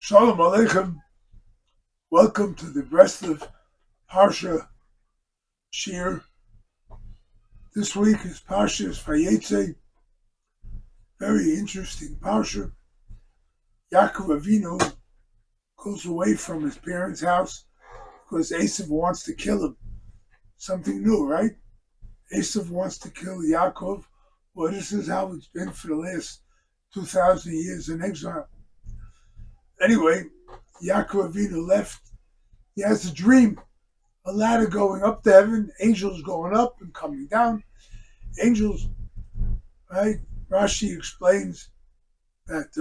Shalom Aleichem. Welcome to the Breslov Parshat Shir. This week is Parshat Vayeitzei. Very interesting Parsha. Yaakov Avinu goes away from his parents' house because Esav wants to kill him. Something new, right? Esav wants to kill Yaakov. Well, this is how it's been for the last 2,000 years in exile. Anyway, Yaakov Avinu left. He has a dream, a ladder going up to heaven, angels going up and coming down. Angels, right? Rashi explains that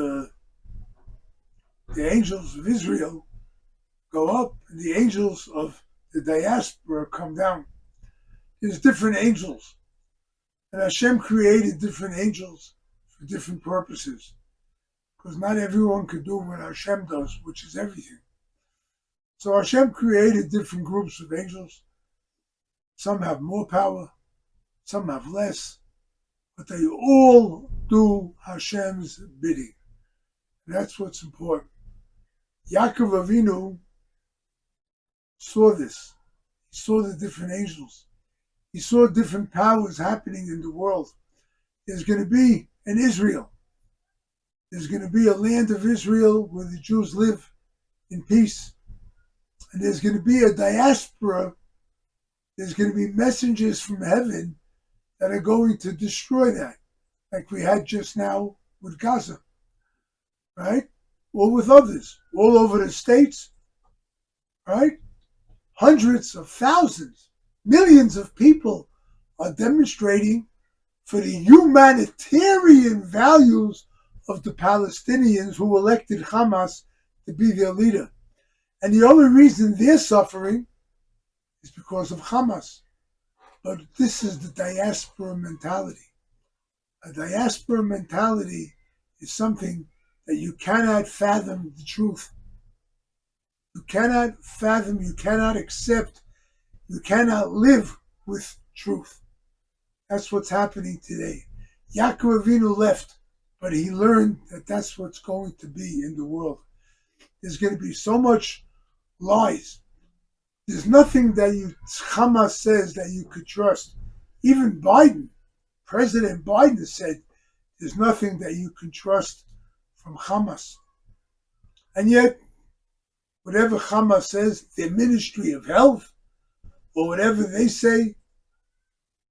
the angels of Israel go up and the angels of the diaspora come down. There's different angels. And Hashem created different angels for different purposes. Because not everyone could do what Hashem does, which is everything. So Hashem created different groups of angels. Some have more power, some have less, but they all do Hashem's bidding. And that's what's important. Yaakov Avinu saw this. He saw the different angels. He saw different powers happening in the world. There's going to be an Israel. There's going to be a land of Israel where the Jews live in peace. And there's going to be a diaspora. There's going to be messengers from heaven that are going to destroy that, like we had just now with Gaza, right? Or with others, all over the states, right? Hundreds of thousands, millions of people are demonstrating for the humanitarian values of the Palestinians who elected Hamas to be their leader. And the only reason they're suffering is because of Hamas. But this is the diaspora mentality. A diaspora mentality is something that you cannot fathom the truth. You cannot fathom, you cannot accept, you cannot live with truth. That's what's happening today. Yaakov Avinu left, but he learned that that's what's going to be in the world. There's going to be so much lies. There's nothing that Hamas says that you could trust. Even Biden, President Biden said, there's nothing that you can trust from Hamas. And yet, whatever Hamas says, their Ministry of Health, or whatever they say,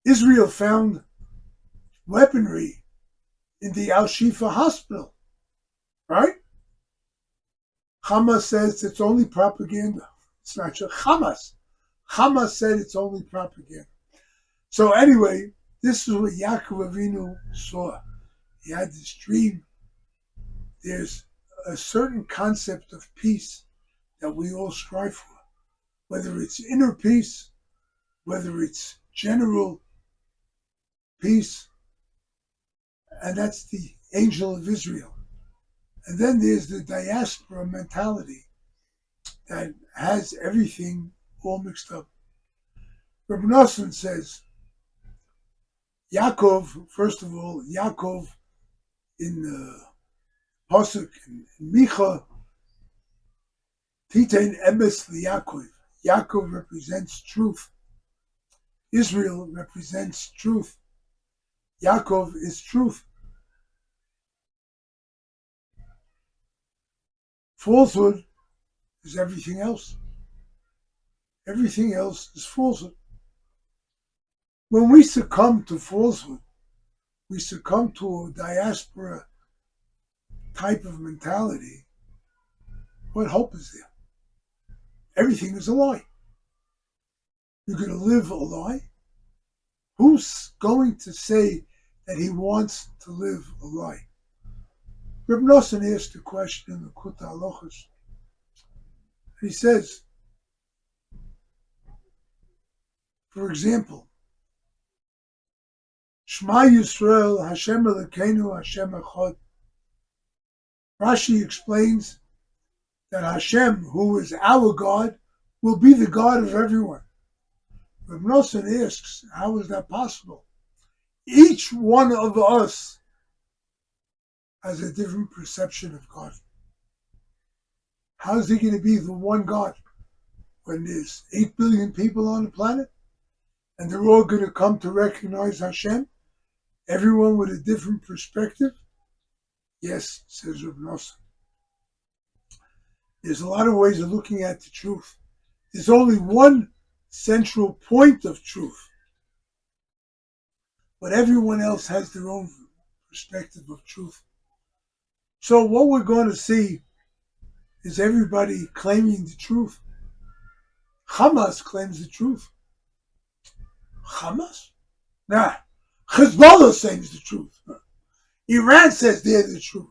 Israel found weaponry in the Al-Shifa hospital, right? Hamas says it's only propaganda. It's not just Hamas. Hamas said it's only propaganda. So anyway, this is what Yaakov Avinu saw. He had this dream. There's a certain concept of peace that we all strive for, whether it's inner peace, whether it's general peace, and that's the angel of Israel. And then there's the diaspora mentality that has everything all mixed up. Rabbi Nosson says, Yaakov, first of all, Yaakov in the Pasuk, in Micha, Titein Emes LiYaakov. Yaakov represents truth. Israel represents truth. Yaakov is truth. Falsehood is everything else. Everything else is falsehood. When we succumb to falsehood, we succumb to a diaspora type of mentality. What hope is there? Everything is a lie. You're going to live a lie? Who's going to say that he wants to live a lie? Reb Nosson asked a question in the Kutei Halachos. He says, for example, Shema Yisrael, Hashem Elokeinu, Hashem Echad. Rashi explains that Hashem, who is our God, will be the God of everyone. Reb Nosson asks, how is that possible? Each one of us has a different perception of God. How's he going to be the one God when there's 8 billion people on the planet and they're all going to come to recognize Hashem? Everyone with a different perspective? Yes, says Reb Nosson. There's a lot of ways of looking at the truth. There's only one central point of truth, but everyone else has their own perspective of truth. So what we're going to see is everybody claiming the truth. Hamas claims the truth. Hamas? Nah. Hezbollah says the truth. Iran says they're the truth.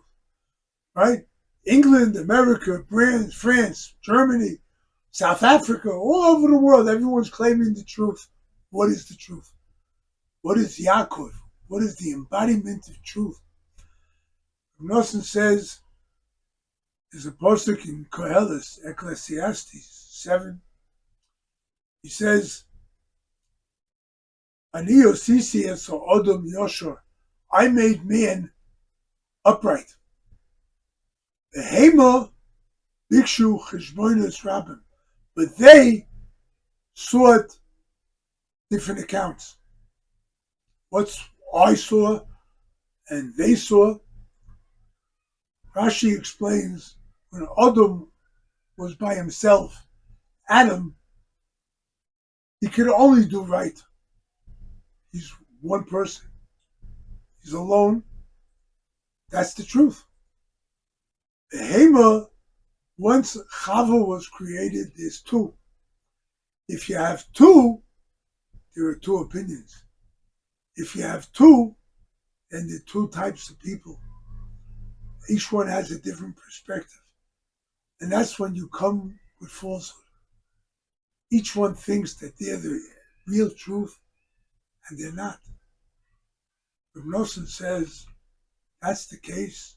Right? England, America, France, Germany, South Africa, all over the world, everyone's claiming the truth. What is the truth? What is Yaakov? What is the embodiment of truth? Nosson says, there's a pasuk in Koheles, Ecclesiastes 7. He says, Ani osisi es ha'odom yoshor. I made man upright. Behema bikshu cheshbonos rabim. But they sought different accounts. What's I saw and they saw? Rashi explains, when Adam was by himself, Adam, he could only do right. He's one person. He's alone. That's the truth. Behema, once Chava was created, there's two. If you have two, there are two opinions. If you have two, then there are two types of people. Each one has a different perspective. And that's when you come with falsehood. Each one thinks that they're the real truth, and they're not. But Nosson says, that's the case.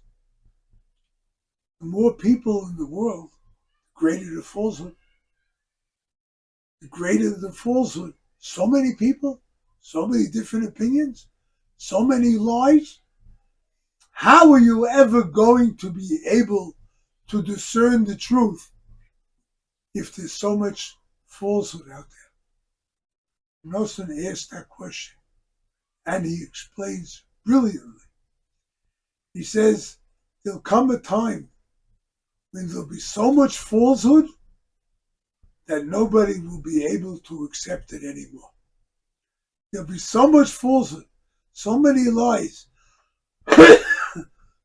The more people in the world, the greater the falsehood. The greater the falsehood. So many people, so many different opinions, so many lies. How are you ever going to be able to discern the truth if there's so much falsehood out there? Nosson asked that question, and he explains brilliantly. He says, there'll come a time when there'll be so much falsehood that nobody will be able to accept it anymore. There'll be so much falsehood, so many lies,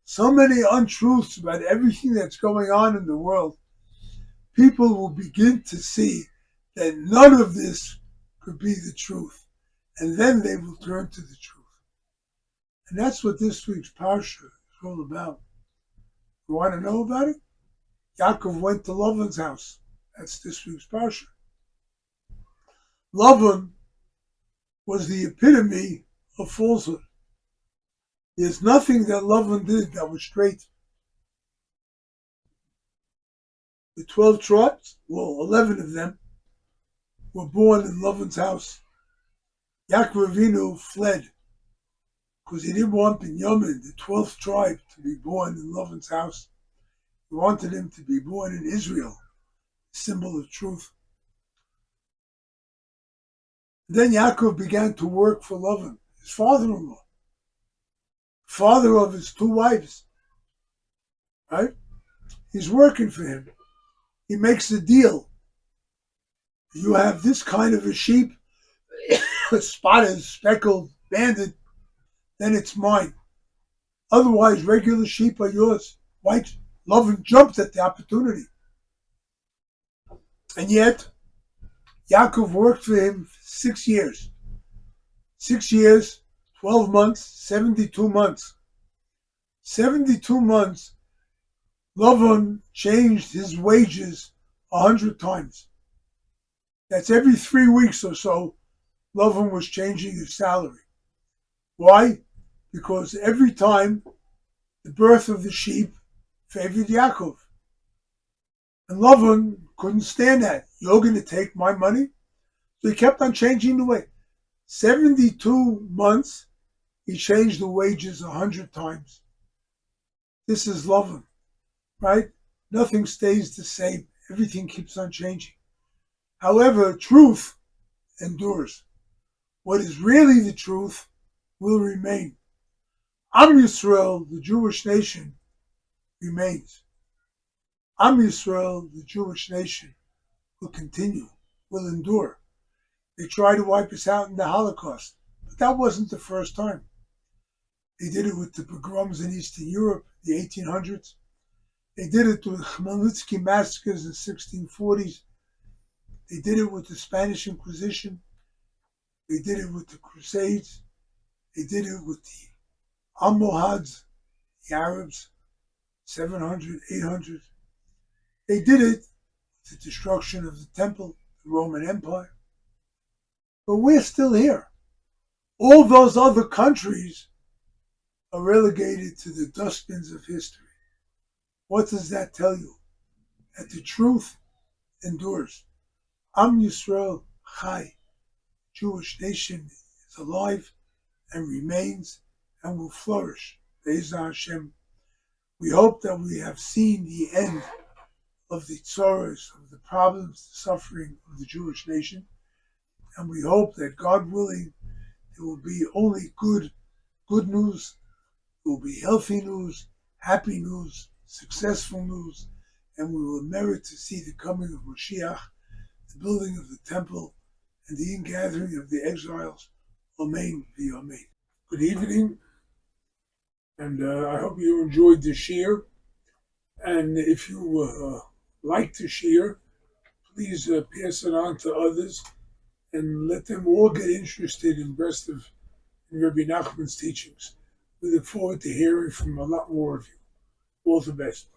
so many untruths about everything that's going on in the world. People will begin to see that none of this could be the truth. And then they will turn to the truth. And that's what this week's Parshat is all about. You want to know about it? Yaakov went to Lavan's house. That's this week's Parshat. Lavan was the epitome of falsehood. There's nothing that Lavan did that was straight. The 12 tribes, well, 11 of them, were born in Lavan's house. Yaakov Avinu fled because he didn't want Binyamin, the 12th tribe, to be born in Lavan's house. He wanted him to be born in Israel, the symbol of truth. Then Yaakov began to work for Lavan, his father-in-law, father of his 2 wives. Right? He's working for him. He makes a deal. You have this kind of a sheep, spotted, speckled, banded, then it's mine. Otherwise, regular sheep are yours. White Lavan jumped at the opportunity. And yet, Yaakov worked for him for 6 years. 6 years, 12 months, 72 months. 72 months, Lavan changed his wages 100 times. That's every 3 weeks or so, Lavan was changing his salary. Why? Because every time the birth of the sheep favored Yaakov. And Lavan couldn't stand that. You're going to take my money? So he kept on changing the way. 72 months, he changed the wages 100 times. This is Lavan, right? Nothing stays the same. Everything keeps on changing. However, truth endures. What is really the truth will remain. Am Yisrael, the Jewish nation, remains. Am Yisrael, the Jewish nation, will continue, will endure. They tried to wipe us out in the Holocaust, but that wasn't the first time. They did it with the pogroms in Eastern Europe, the 1800s. They did it with Khmelnytsky massacres in the 1640s. They did it with the Spanish Inquisition. They did it with the Crusades. They did it with the Almohads, the Arabs, 700, 800. They did it with the destruction of the Temple, the Roman Empire. But we're still here. All those other countries are relegated to the dustbins of history. What does that tell you? That the truth endures. Am Yisrael Chai, Jewish nation, is alive and remains and will flourish. Be'ezah Hashem. We hope that we have seen the end of the tzores, of the problems, the suffering of the Jewish nation, and we hope that, God willing, there will be only good news, there will be healthy news, happy news, successful news, and we will merit to see the coming of Mashiach, the building of the temple, and the ingathering of the exiles. Amen v'amen. Good evening, and I hope you enjoyed the shir. And if you like the shir, please pass it on to others and let them all get interested in Breslov and Rabbi Nachman's teachings. We look forward to hearing from a lot more of you. All the best.